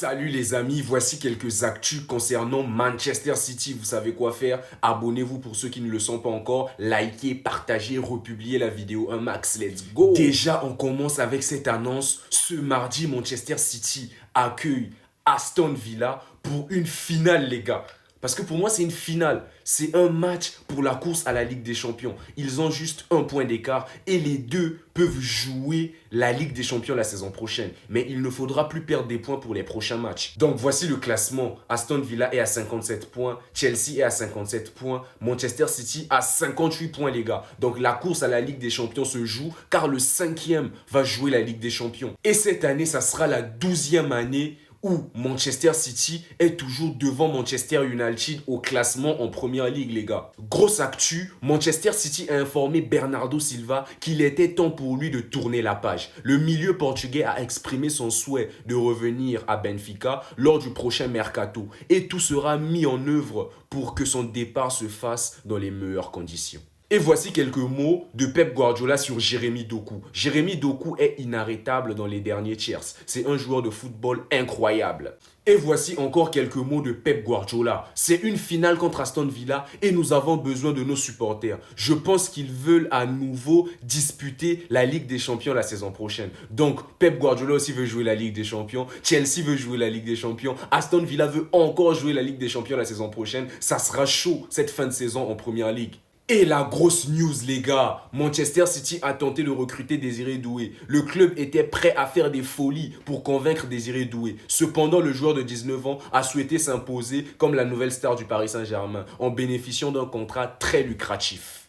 Salut les amis, voici quelques actus concernant Manchester City. Vous savez quoi faire? Abonnez-vous pour ceux qui ne le sont pas encore. Likez, partagez, republiez la vidéo un max. Let's go! Déjà, on commence avec cette annonce. Ce mardi, Manchester City accueille Aston Villa pour une finale, les gars. Parce que pour moi, c'est une finale. C'est un match pour la course à la Ligue des Champions. Ils ont juste un point d'écart et les deux peuvent jouer la Ligue des Champions la saison prochaine. Mais il ne faudra plus perdre des points pour les prochains matchs. Donc voici le classement. Aston Villa est à 57 points. Chelsea est à 57 points. Manchester City à 58 points, les gars. Donc la course à la Ligue des Champions se joue car le 5e va jouer la Ligue des Champions. Et cette année, ça sera la 12e année où Manchester City est toujours devant Manchester United au classement en Première Ligue, les gars. Grosse actu, Manchester City a informé Bernardo Silva qu'il était temps pour lui de tourner la page. Le milieu portugais a exprimé son souhait de revenir à Benfica lors du prochain mercato. Et tout sera mis en œuvre pour que son départ se fasse dans les meilleures conditions. Et voici quelques mots de Pep Guardiola sur Jérémy Doku. Jérémy Doku est inarrêtable dans les derniers tiers. C'est un joueur de football incroyable. Et voici encore quelques mots de Pep Guardiola. C'est une finale contre Aston Villa et nous avons besoin de nos supporters. Je pense qu'ils veulent à nouveau disputer la Ligue des Champions la saison prochaine. Donc Pep Guardiola aussi veut jouer la Ligue des Champions. Chelsea veut jouer la Ligue des Champions. Aston Villa veut encore jouer la Ligue des Champions la saison prochaine. Ça sera chaud cette fin de saison en Première Ligue. Et la grosse news, les gars, Manchester City a tenté de recruter Désiré Doué. Le club était prêt à faire des folies pour convaincre Désiré Doué. Cependant, le joueur de 19 ans a souhaité s'imposer comme la nouvelle star du Paris Saint-Germain en bénéficiant d'un contrat très lucratif.